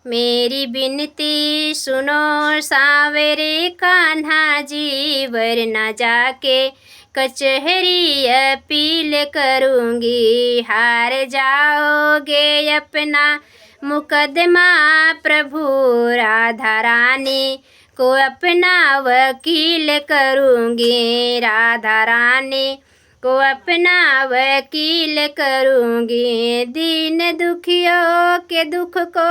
मेरी बिनती सुनो सांवरे कान्हा जी, वरना जाके कचहरी अपील करूँगी। हार जाओगे अपना मुकदमा प्रभु, राधा रानी को अपना वकील करूँगी। राधा रानी को अपना वकील करूँगी। दीन दुखियों के दुख को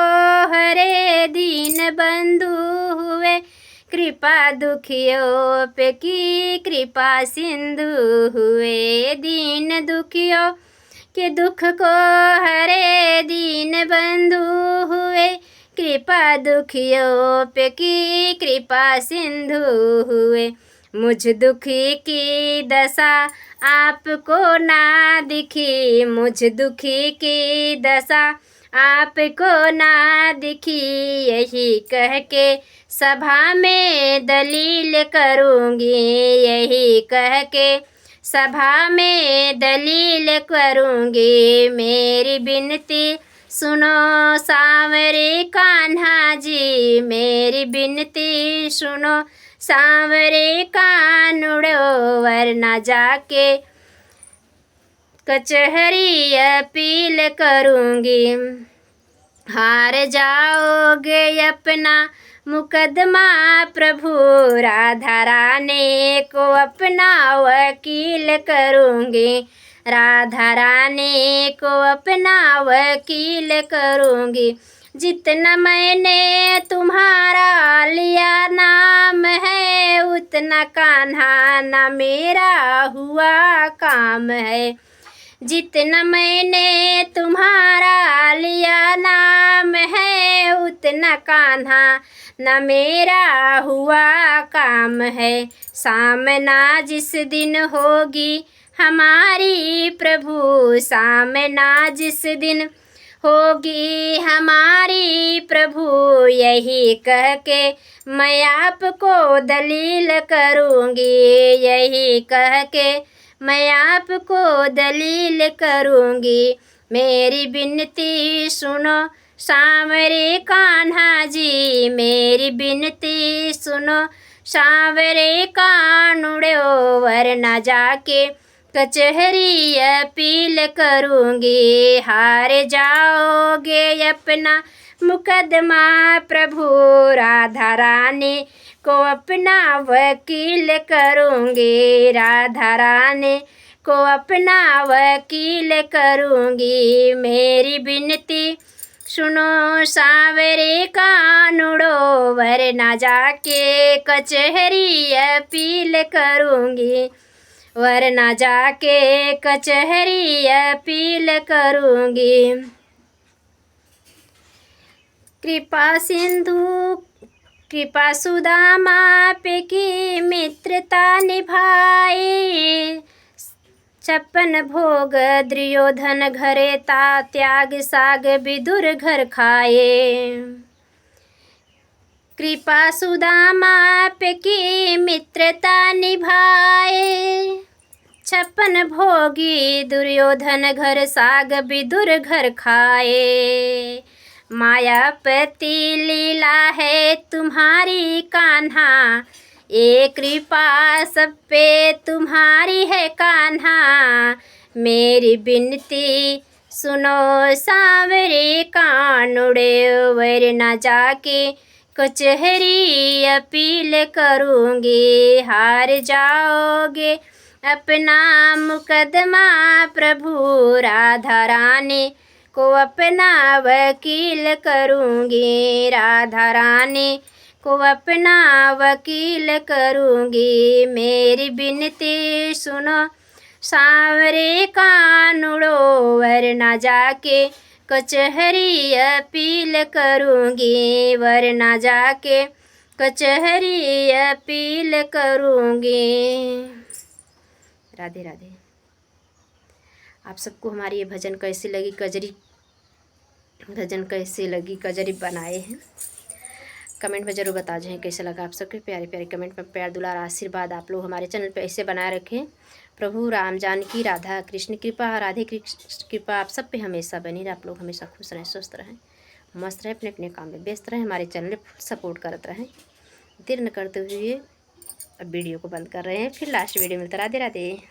हरे दीन बंधु हुए, कृपा दुखियों पे की कृपा सिंधु हुए। दीन दुखियों के दुख को हरे दीन बंधु हुए, कृपा दुखियों पे की कृपा सिंधु हुए। मुझ दुखी की दशा आपको ना दिखी, मुझ दुखी की दशा आपको ना दिखी, यही कह के सभा में दलील करूँगी। यही कह के सभा में दलील करूँगी। मेरी बिनती सुनो सांवरे कान्हा जी, मेरी बिनती सुनो सांवरे कानुड़ो, वरना जाके कचहरी अपील करूँगी। हार जाओगे अपना मुकदमा प्रभु, राधा रानी को अपना वकील करूँगी। राधा रानी को अपना वकील करूँगी। जितना मैंने तुम्हारा लिया नाम है, उतना कान्हा ना मेरा हुआ काम है। जितना मैंने तुम्हारा लिया नाम है, उतना कान्हा न मेरा हुआ काम है। सामना जिस दिन होगी हमारी प्रभु, सामना जिस दिन होगी हमारी प्रभु, यही कह के मैं आपको दलील करूँगी। यही कह के मैं आपको दलील करूँगी। मेरी बिनती सुनो सांवरे कान्हा जी, मेरी बिनती सुनो सांवरे कानुड़ो, वरना जाके कचहरी अपील करूँगी। हार जाओगे अपना मुकदमा प्रभु, राधा रानी को अपना वकील करूँगी। राधा रानी को अपना वकील करूँगी। मेरी बिनती सुनो सांवरे कानुड़ो, वरना जाके कचहरी अपील करूँगी। वरना जाके कचहरी अपील करूँगी। कृपा सिंधु कृपा सुदामा पे की मित्रता निभाई, 56 भोग दुर्योधन घरे ता, त्याग साग विदुर घर खाए। कृपा सुदामा पे की मित्रता निभाए, 56 भोगी दुर्योधन घर साग विदुर घर खाए। मायापति लीला है तुम्हारी कान्हा, ये कृपा सब पे तुम्हारी है कान्हा। मेरी बिनती सुनो सांवरे कानुड़े, वरना जाके कचहरी अपील करूँगी। हार जाओगे अपना मुकदमा प्रभु, राधा रानी को अपना वकील करूँगी। राधा रानी को अपना वकील करूँगी। मेरी बिनती सुनो सांवरे कानुड़ो, वरना जाके कचहरी अपील करूँगी। वरना जाके कचहरी अपील करूँगी। राधे राधे। आप सबको हमारी ये भजन कैसी लगी, कजरी भजन कैसी लगी, कजरी बनाए हैं, कमेंट में ज़रूर बता जाएं कैसा लगा आप सबके। प्यारे प्यारे कमेंट में प्यार दुलार आशीर्वाद आप लोग हमारे चैनल पे ऐसे बनाए रखें। प्रभु राम जानकी राधा कृष्ण कृपा, राधे कृष्ण कृपा आप सब पे हमेशा बनी रहे। आप लोग हमेशा खुश रहें, स्वस्थ रहें। मस्त रहें, अपने अपने काम में व्यस्त रहें, हमारे चैनल सपोर्ट करते रहें। देर न करते हुए अब वीडियो को बंद कर रहे हैं, फिर लास्ट वीडियो में राधे राधे।